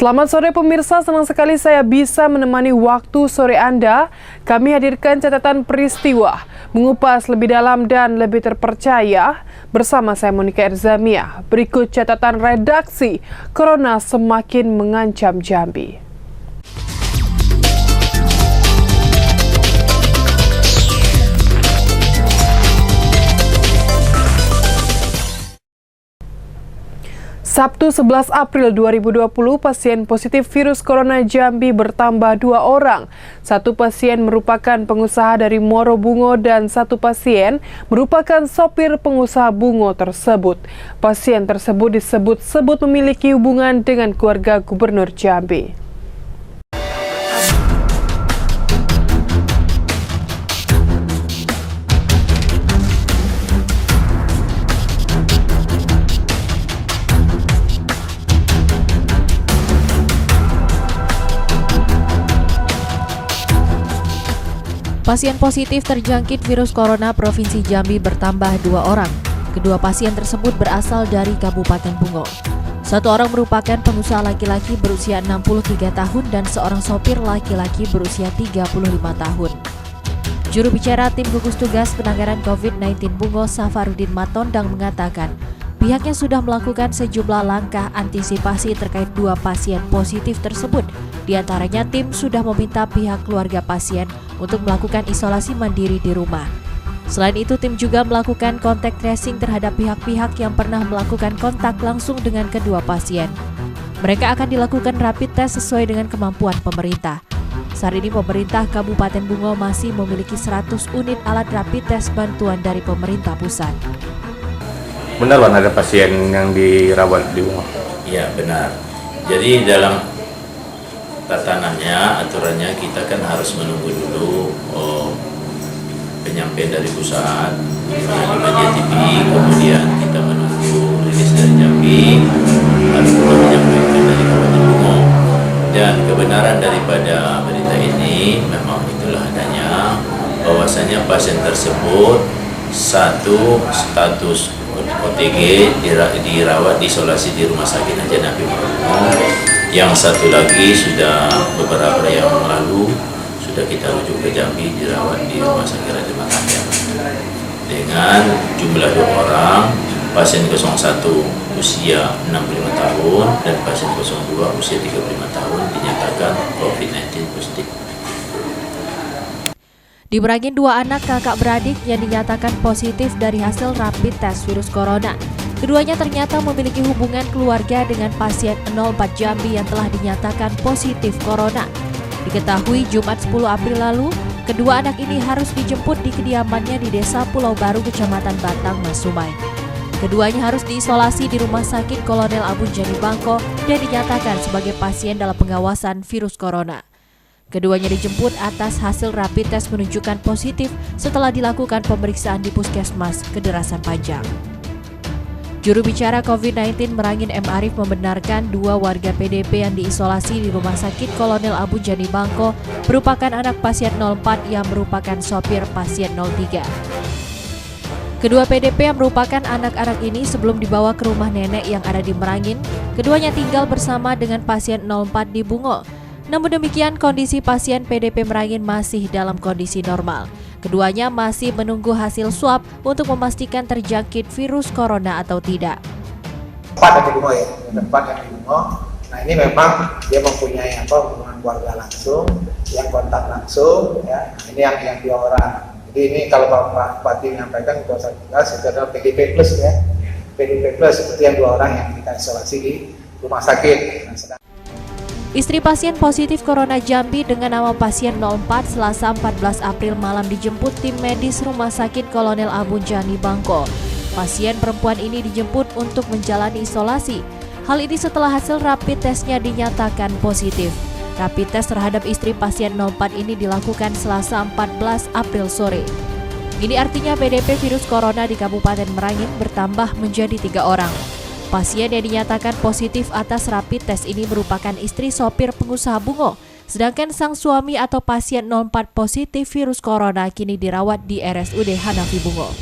Selamat sore pemirsa, senang sekali saya bisa menemani waktu sore Anda. Kami hadirkan catatan peristiwa, mengupas lebih dalam dan lebih terpercaya. Bersama saya Monika Erzamia, berikut catatan redaksi, Corona semakin mengancam Jambi. Sabtu 11 April 2020, pasien positif virus corona Jambi bertambah 2 orang. Satu pasien merupakan pengusaha dari Muaro Bungo dan satu pasien merupakan sopir pengusaha Bungo tersebut. Pasien tersebut disebut-sebut memiliki hubungan dengan keluarga Gubernur Jambi. Pasien positif terjangkit virus corona Provinsi Jambi bertambah 2 orang. Kedua pasien tersebut berasal dari Kabupaten Bungo. Satu orang merupakan pengusaha laki-laki berusia 63 tahun dan seorang sopir laki-laki berusia 35 tahun. Juru bicara Tim Gugus Tugas Penanganan COVID-19 Bungo, Safarudin Matondang mengatakan, pihaknya sudah melakukan sejumlah langkah antisipasi terkait 2 pasien positif tersebut. Di antaranya tim sudah meminta pihak keluarga pasien untuk melakukan isolasi mandiri di rumah. Selain itu, tim juga melakukan kontak tracing terhadap pihak-pihak yang pernah melakukan kontak langsung dengan kedua pasien. Mereka akan dilakukan rapid test sesuai dengan kemampuan pemerintah. Saat ini pemerintah Kabupaten Bungo masih memiliki 100 unit alat rapid test bantuan dari pemerintah pusat. Benar Wan, ada pasien yang dirawat di Bungo? Iya benar. Jadi dalam tatanannya, aturannya kita kan harus menunggu dulu penyampaian dari pusat di media TV, kemudian kita menunggu rilis dari Jambi, lalu kita menyampaikan dari Kabupaten Bungo. Dan kebenaran daripada berita ini memang itulah adanya, bahwasanya pasien tersebut satu status OTG dirawat di isolasi di Rumah Sakit Haji Nabi Muhammad. Yang satu lagi sudah beberapa hari yang lalu sudah kita rujuk ke Jambi dirawat di Rumah Sakit Raja Mataram dengan jumlah 2 orang, pasien 01 usia 65 tahun dan pasien 02 usia 35 tahun dinyatakan COVID-19 positif. Di Merangin, 2 anak kakak beradik yang dinyatakan positif dari hasil rapid test virus corona. Keduanya ternyata memiliki hubungan keluarga dengan pasien 04 Jambi yang telah dinyatakan positif corona. Diketahui Jumat 10 April lalu, kedua anak ini harus dijemput di kediamannya di Desa Pulau Baru, Kecamatan Batang, Masumai. Keduanya harus diisolasi di Rumah Sakit Kolonel Abun Jani Bangko dan dinyatakan sebagai pasien dalam pengawasan virus corona. Keduanya dijemput atas hasil rapid test menunjukkan positif setelah dilakukan pemeriksaan di Puskesmas Kederasan Panjang. Juru bicara COVID-19 Merangin M. Arif membenarkan 2 warga PDP yang diisolasi di Rumah Sakit Kolonel Abun Jani Bangko merupakan anak pasien 04 yang merupakan sopir pasien 03. Kedua PDP yang merupakan anak-anak ini sebelum dibawa ke rumah nenek yang ada di Merangin, keduanya tinggal bersama dengan pasien 04 di Bungo. Namun demikian, kondisi pasien PDP Merangin masih dalam kondisi normal. Keduanya masih menunggu hasil swab untuk memastikan terjangkit virus corona atau tidak. 4 yang di Bungo ya, 4 yang di Bungo. Nah ini memang dia mempunyai hubungan keluarga langsung, yang kontak langsung, ya. Ini yang 2 orang. Jadi ini kalau Pak Bupati menyampaikan bahwa itu adalah PDP plus ya, PDP plus seperti yang 2 orang yang kita isolasi di rumah sakit. Istri pasien positif corona Jambi dengan nama pasien 04 Selasa 14 April malam dijemput tim medis Rumah Sakit Kolonel Abun Jani Bangko. Pasien perempuan ini dijemput untuk menjalani isolasi. Hal ini setelah hasil rapid testnya dinyatakan positif. Rapid test terhadap istri pasien 04 ini dilakukan Selasa 14 April sore. Ini artinya PDP virus corona di Kabupaten Merangin bertambah menjadi 3 orang. Pasien yang dinyatakan positif atas rapid test ini merupakan istri sopir pengusaha Bungo, sedangkan sang suami atau pasien 04 positif virus corona kini dirawat di RSUD Hanafi Bungo.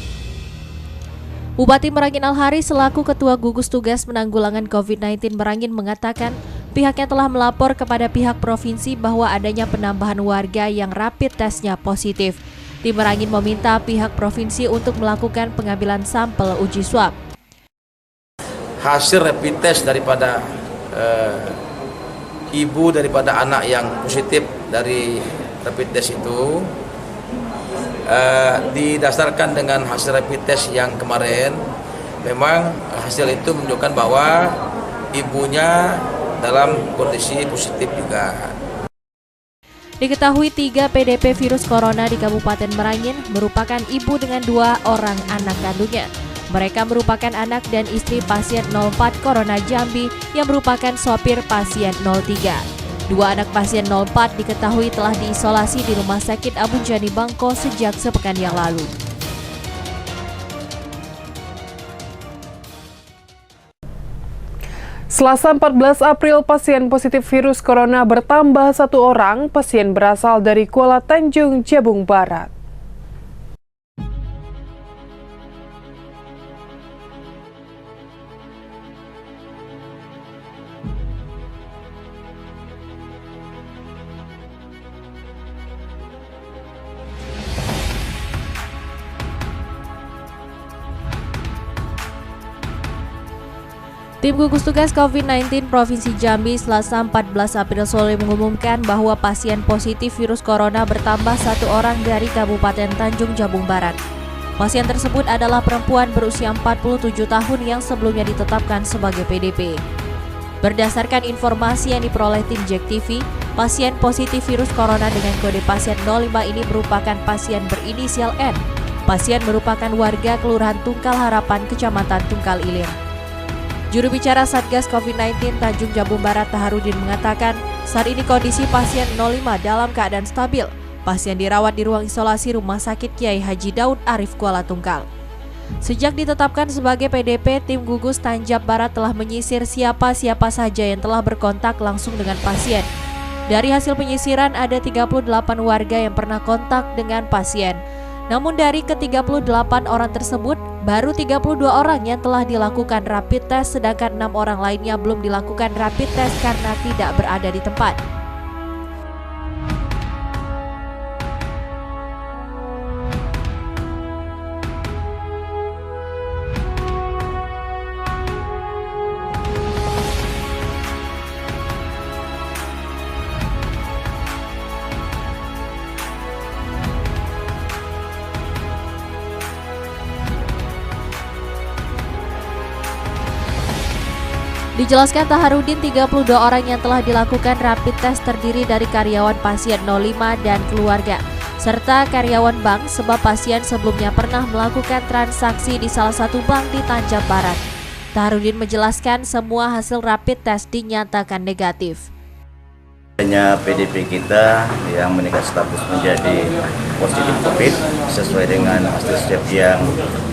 Bupati Merangin Al-Hari selaku Ketua Gugus Tugas Penanggulangan COVID-19 Merangin mengatakan Pihaknya telah melapor kepada pihak provinsi bahwa adanya penambahan warga yang rapid testnya positif. Tim Merangin meminta pihak provinsi untuk melakukan pengambilan sampel uji swab. Hasil rapid test daripada ibu daripada anak yang positif dari rapid test itu didasarkan dengan hasil rapid test yang kemarin, memang hasil itu menunjukkan bahwa ibunya dalam kondisi positif juga. Diketahui 3 PDP virus corona di Kabupaten Merangin merupakan ibu dengan 2 orang anak kandungnya. Mereka merupakan anak dan istri pasien 04 Corona Jambi yang merupakan sopir pasien 03. 2 anak pasien 04 diketahui telah diisolasi di Rumah Sakit Abu Jani Bangko sejak sepekan yang lalu. Selasa 14 April, pasien positif virus corona bertambah 1 orang. Pasien berasal dari Kuala Tanjung, Jabung Barat. Tim gugus tugas COVID-19 Provinsi Jambi Selasa 14 April sore mengumumkan bahwa pasien positif virus corona bertambah 1 orang dari Kabupaten Tanjung Jabung Barat. Pasien tersebut adalah perempuan berusia 47 tahun yang sebelumnya ditetapkan sebagai PDP. Berdasarkan informasi yang diperoleh tim JEK TV, pasien positif virus corona dengan kode pasien 05 ini merupakan pasien berinisial N. Pasien merupakan warga Kelurahan Tungkal Harapan, Kecamatan Tungkal Ilir. Juru bicara Satgas COVID-19 Tanjung Jabung Barat Taharudin mengatakan, saat ini kondisi pasien 05 dalam keadaan stabil. Pasien dirawat di ruang isolasi Rumah Sakit Kiai Haji Daud Arif Kuala Tungkal. Sejak ditetapkan sebagai PDP, tim gugus Tanjab Barat telah menyisir siapa-siapa saja yang telah berkontak langsung dengan pasien. Dari hasil penyisiran ada 38 warga yang pernah kontak dengan pasien. Namun dari ke-38 orang tersebut, baru 32 orang yang telah dilakukan rapid test, sedangkan 6 orang lainnya belum dilakukan rapid test karena tidak berada di tempat. Dijelaskan Taharudin, 32 orang yang telah dilakukan rapid test terdiri dari karyawan pasien 05 dan keluarga, serta karyawan bank sebab pasien sebelumnya pernah melakukan transaksi di salah satu bank di Tanjab Barat. Taharudin menjelaskan semua hasil rapid test dinyatakan negatif. Hanya PDP kita yang meningkat status menjadi positif COVID sesuai dengan hasil swab yang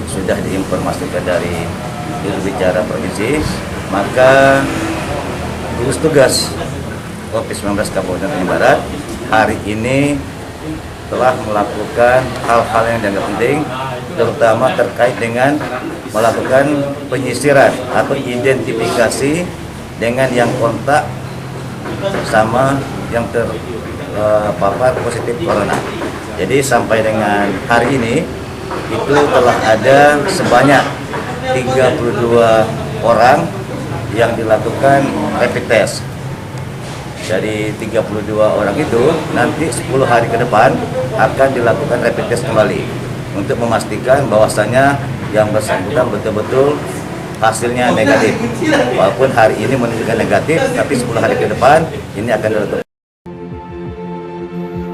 sudah diinformasikan dari juru bicara provinsi, maka gugus tugas COVID-19 Kabupaten Tanjung Barat hari ini telah melakukan hal-hal yang dianggap penting, terutama terkait dengan melakukan penyisiran atau identifikasi dengan yang kontak sama yang terpapar positif corona. Jadi sampai dengan hari ini itu telah ada sebanyak 32 orang yang dilakukan rapid test. Dari 32 orang itu nanti 10 hari ke depan akan dilakukan rapid test kembali untuk memastikan bahwasanya yang bersangkutan betul-betul hasilnya negatif. Walaupun hari ini menunjukkan negatif, tapi 10 hari ke depan ini akan dilakukan.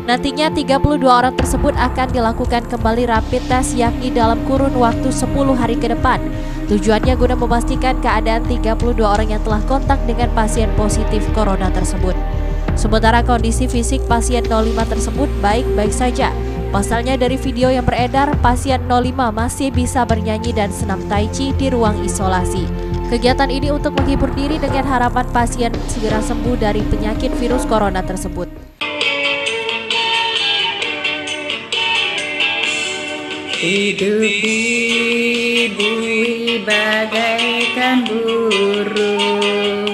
Nantinya 32 orang tersebut akan dilakukan kembali rapid test yakni dalam kurun waktu 10 hari ke depan. Tujuannya guna memastikan keadaan 32 orang yang telah kontak dengan pasien positif corona tersebut. Sementara kondisi fisik pasien 05 tersebut baik-baik saja. Pasalnya dari video yang beredar, pasien 05 masih bisa bernyanyi dan senam tai chi di ruang isolasi. Kegiatan ini untuk menghibur diri dengan harapan pasien segera sembuh dari penyakit virus corona tersebut. Hidup di bumi bagaikan burung,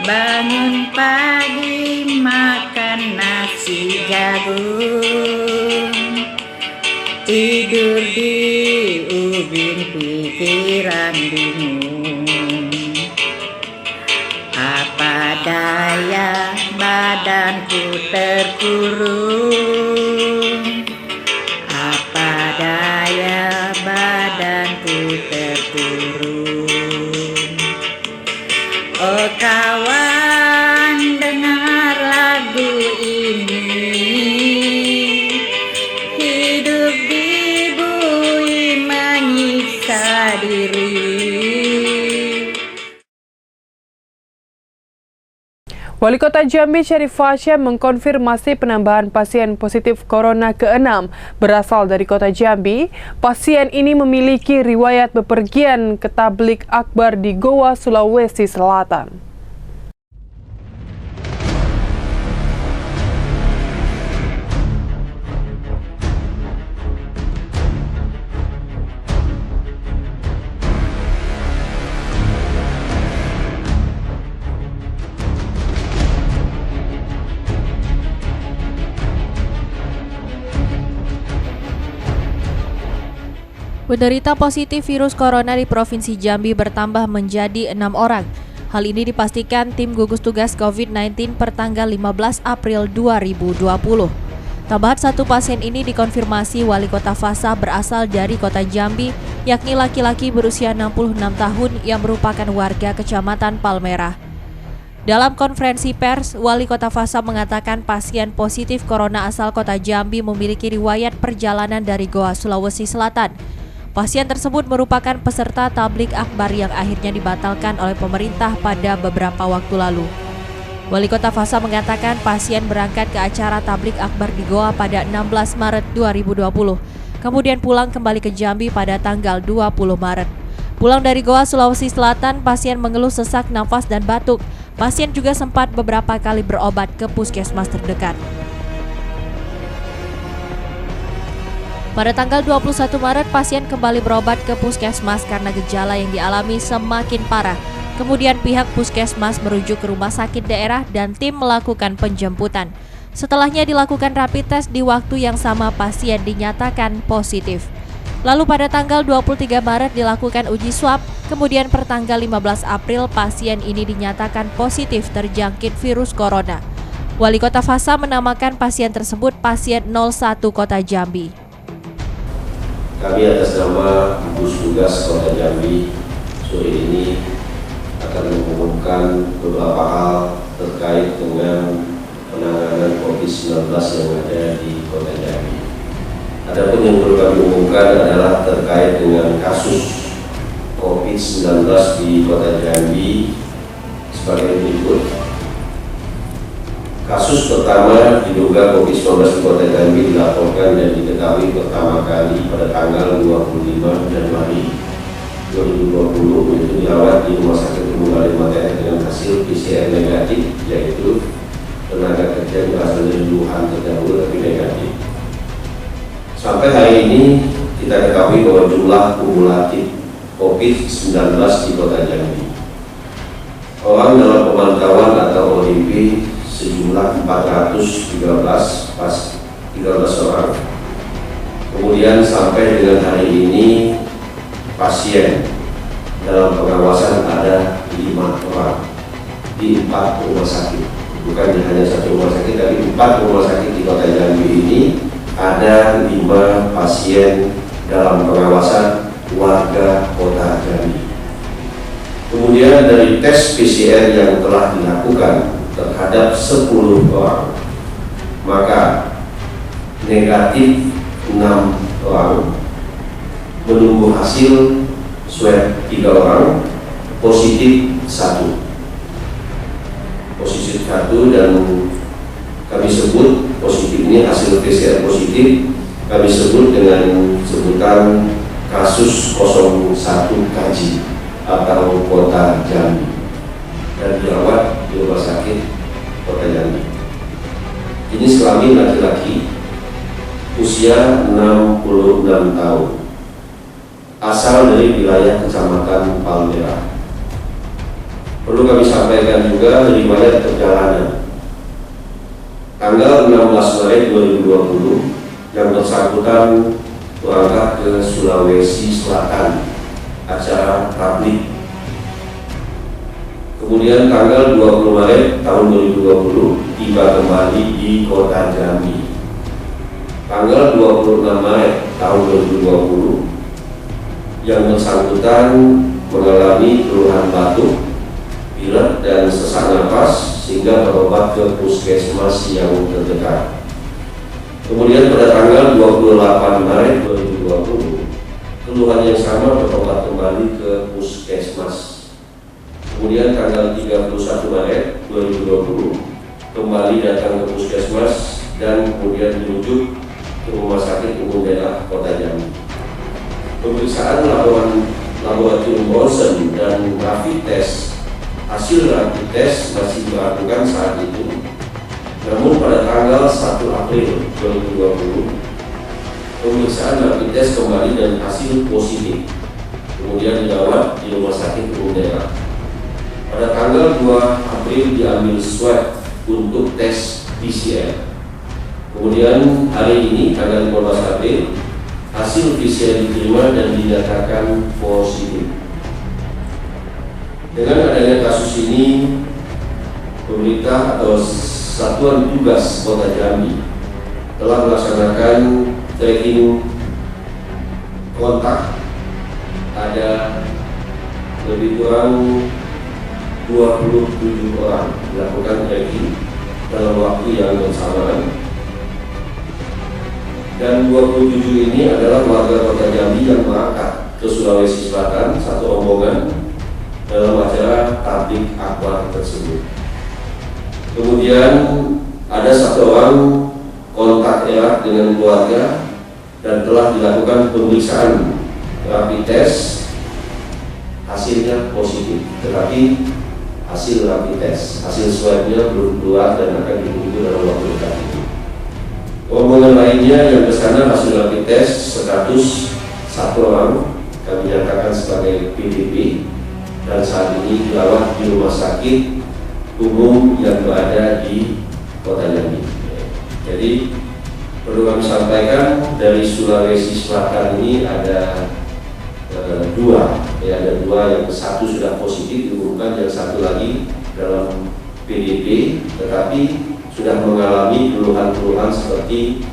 bangun pagi makan nasi jagung, tidur di ubin pikiran bingung. Apa daya badanku terkurung, apa daya badanku terkurung. Oh kawan, dengar lagu ini, hidup dibui menyiksa diri. Wali Kota Jambi Syarif Hashim mengkonfirmasi penambahan pasien positif corona ke-6 berasal dari Kota Jambi. Pasien ini memiliki riwayat bepergian ke tablik akbar di Goa, Sulawesi Selatan. Penderita positif virus corona di Provinsi Jambi bertambah menjadi 6 orang. Hal ini dipastikan tim gugus tugas COVID-19 per tanggal 15 April 2020. Tambahan satu pasien ini dikonfirmasi Wali Kota Fasa berasal dari Kota Jambi, yakni laki-laki berusia 66 tahun yang merupakan warga Kecamatan Palmerah. Dalam konferensi pers, Wali Kota Fasa mengatakan pasien positif corona asal Kota Jambi memiliki riwayat perjalanan dari Goa, Sulawesi Selatan. Pasien tersebut merupakan peserta tablik akbar yang akhirnya dibatalkan oleh pemerintah pada beberapa waktu lalu. Wali Kota Fasa mengatakan pasien berangkat ke acara tablik akbar di Goa pada 16 Maret 2020. Kemudian pulang kembali ke Jambi pada tanggal 20 Maret. Pulang dari Goa, Sulawesi Selatan, pasien mengeluh sesak nafas dan batuk. Pasien juga sempat beberapa kali berobat ke puskesmas terdekat. Pada tanggal 21 Maret, pasien kembali berobat ke puskesmas karena gejala yang dialami semakin parah. Kemudian pihak puskesmas merujuk ke rumah sakit daerah dan tim melakukan penjemputan. Setelahnya dilakukan rapid test di waktu yang sama pasien dinyatakan positif. Lalu pada tanggal 23 Maret dilakukan uji swab, kemudian per tanggal 15 April pasien ini dinyatakan positif terjangkit virus corona. Wali Kota Fasa menamakan pasien tersebut pasien 01 Kota Jambi. Kami atas nama gugus tugas Kota Jambi sore ini akan mengumumkan beberapa hal terkait dengan penanganan COVID-19 yang ada di Kota Jambi. Adapun yang perlu kami umumkan adalah terkait dengan kasus COVID-19 di Kota Jambi sebagai berikut. Kasus pertama diduga COVID-19 di Kota Jambi dilaporkan dan diketahui pertama kali pada tanggal 25 Januari 2020 yaitu dirawat di Rumah Sakit Umum Kalimantan dengan hasil PCR negatif, yaitu tenaga kerja berasal dari Wuhan terdahulu tapi negatif. Sampai hari ini kita ketahui bahwa jumlah kumulatif COVID-19 di Kota Jambi, orang dalam pemantauan atau ODP sejumlah 413 orang. Kemudian sampai dengan hari ini pasien dalam pengawasan ada 5 orang di 4 rumah sakit. Bukan hanya satu rumah sakit, tapi 4 rumah sakit di Kota Jambi ini ada 5 pasien dalam pengawasan warga Kota Jambi. Kemudian dari tes PCR yang telah dilakukan terhadap 10 orang, maka negatif 6 orang, menunggu hasil swab 3 orang, positif 1. Positif 1 dan kami sebut positif ini hasil PCR positif kami sebut dengan sebutan kasus 01 KJ atau Kota Jambi dan dirawat di Rumah Sakit Kota Jambi. Jenis kelamin laki-laki, usia 66 tahun, asal dari wilayah Kecamatan Palmerah. Perlu kami sampaikan juga riwayat perjalanan. Tanggal 16 Maret 2020 yang bersangkutan berangkat ke Sulawesi Selatan, acara tablik. Kemudian tanggal 20 Maret tahun 2020 tiba kembali di kota Jambi. Tanggal 26 Maret tahun 2020 yang bersangkutan mengalami keluhan batuk, pilek dan sesak napas sehingga berobat ke puskesmas yang terdekat. Kemudian pada tanggal 28 Maret 2020 keluhan yang sama berobat kembali ke puskesmas. Kemudian tanggal 31 Maret 2020 kembali datang ke puskesmas dan kemudian dirujuk ke Rumah Sakit Umum Daerah Kota Jambi. Pemeriksaan laboratorium ronsen dan rapid test, hasil rapid test masih dilakukan saat itu. Namun pada tanggal 1 April 2020 pemeriksaan rapid test kembali dan hasil positif. Kemudian dirawat di Rumah Sakit Umum Daerah. Pada tanggal 2 April diambil swab untuk tes PCR. Kemudian hari ini tanggal 15 April hasil PCR diterima dan dinyatakan positif. Dengan adanya kasus ini, pemerintah atau Satuan Tugas Kota Jambi telah melaksanakan tracking kontak. Ada lebih kurang 27 orang dilakukan tracking dalam waktu yang bersamaan, dan 27 ini adalah warga Kota Jambi yang berangkat ke Sulawesi Selatan satu rombongan dalam acara tablik akbar tersebut. Kemudian ada satu orang kontak erat dengan keluarga dan telah dilakukan pemeriksaan rapid test, hasilnya positif, tetapi hasil rapid test, hasil swabnya belum keluar dan akan ditunggu dalam waktu dekat. Rombongan lainnya yang ke sana hasil rapid test status satu orang kami nyatakan sebagai PDP dan saat ini dirawat di rumah sakit umum yang berada di Kota Jambi. Jadi perlu kami sampaikan dari Sulawesi Selatan ini ada dua, ada dua, yang satu sudah positif diumumkan, yang satu lagi dalam PDP tetapi sudah mengalami keluhan-keluhan seperti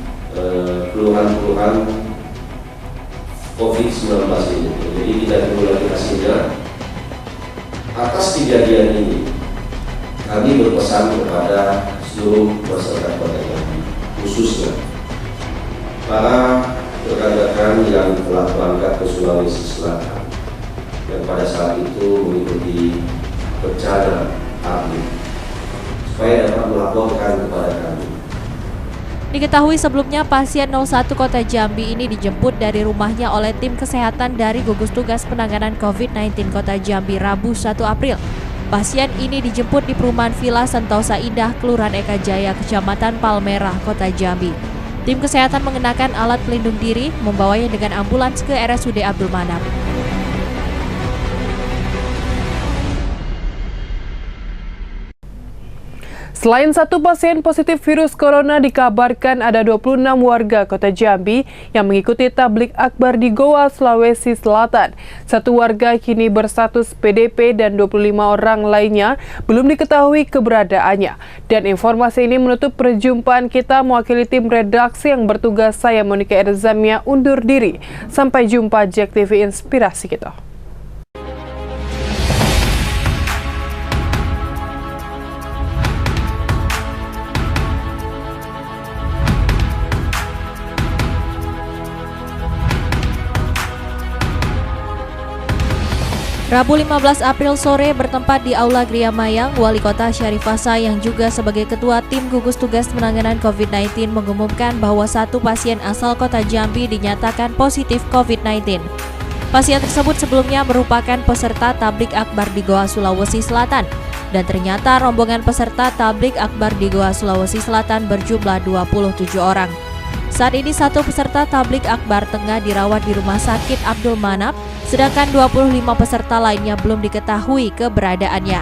keluhan-keluhan COVID-19 ini. Jadi kita tunggu lagi hasilnya. Atas kejadian ini kami berpesan kepada seluruh masyarakat Kota Jambi, khususnya para rekan-rekan yang telah berangkat ke Sulawesi Selatan yang pada saat itu mengikuti bencana alam, supaya dapat melaporkan kepada kami. Diketahui sebelumnya pasien 01 Kota Jambi ini dijemput dari rumahnya oleh tim kesehatan dari Gugus Tugas Penanganan COVID-19 Kota Jambi Rabu 1 April. Pasien ini dijemput di perumahan Villa Sentosa Indah, Kelurahan Eka Jaya, Kecamatan Palmerah, Kota Jambi. Tim kesehatan mengenakan alat pelindung diri, membawanya dengan ambulans ke RSUD Abdul Manap. Selain satu pasien positif virus corona, dikabarkan ada 26 warga Kota Jambi yang mengikuti tablik akbar di Goa, Sulawesi Selatan. Satu warga kini berstatus PDP dan 25 orang lainnya belum diketahui keberadaannya. Dan informasi ini menutup perjumpaan kita. Mewakili tim redaksi yang bertugas, saya Monika Erzamia undur diri. Sampai jumpa JEK TV Inspirasi kita. Rabu 15 April sore bertempat di Aula Gria Mayang, Wali Kota Syarif Hasan yang juga sebagai Ketua Tim Gugus Tugas Penanganan COVID-19 mengumumkan bahwa satu pasien asal Kota Jambi dinyatakan positif COVID-19. Pasien tersebut sebelumnya merupakan peserta tablik akbar di Goa, Sulawesi Selatan. Dan ternyata rombongan peserta tablik akbar di Goa, Sulawesi Selatan berjumlah 27 orang. Saat ini satu peserta tablik akbar tengah dirawat di Rumah Sakit Abdul Manap, sedangkan 25 peserta lainnya belum diketahui keberadaannya.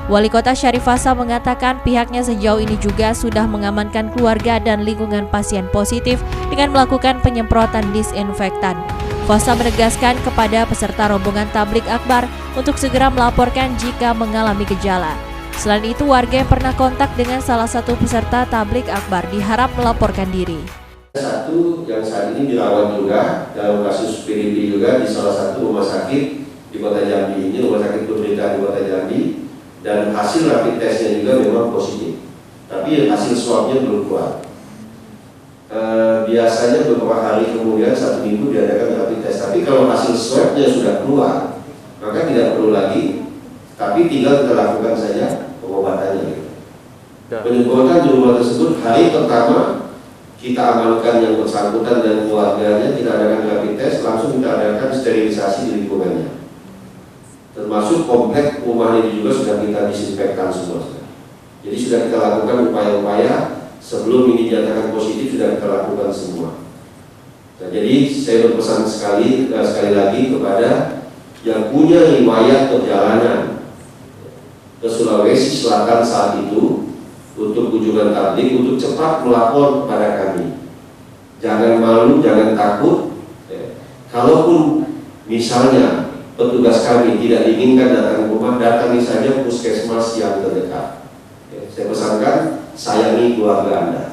Wali Kota Syarif Fasa mengatakan pihaknya sejauh ini juga sudah mengamankan keluarga dan lingkungan pasien positif dengan melakukan penyemprotan disinfektan. Fasa menegaskan kepada peserta rombongan tablik akbar untuk segera melaporkan jika mengalami gejala. Selain itu, warga yang pernah kontak dengan salah satu peserta tablik akbar diharap melaporkan diri. Satu yang saat ini dirawat juga dalam kasus PDP juga di salah satu rumah sakit di Kota Jambi ini, rumah sakit pemerintah di Kota Jambi, dan hasil rapid testnya juga memang positif, tapi hasil swabnya belum keluar. Biasanya beberapa hari kemudian, 1 minggu diadakan rapid test, tapi kalau hasil swabnya sudah keluar, maka tidak perlu lagi, tapi tinggal kita lakukan saja pengobatannya. Penyemprotan di rumah tersebut hari pertama kita amankan yang bersangkutan dan keluarganya, kita adakan rapid test, langsung kita adakan sterilisasi di lingkungannya. Termasuk komplek rumah ini juga sudah kita disinfektan semua. Jadi sudah kita lakukan upaya-upaya sebelum ini dinyatakan positif, sudah kita lakukan semua. Nah, jadi saya berpesan sekali lagi kepada yang punya riwayat perjalanan ke Sulawesi Selatan saat itu untuk kunjungan tablik, untuk cepat melapor kepada kami. Jangan malu, jangan takut. Kalaupun misalnya petugas kami tidak diinginkan datang ke rumah, datangi saja puskesmas yang terdekat. Saya pesankan, sayangi keluarga Anda.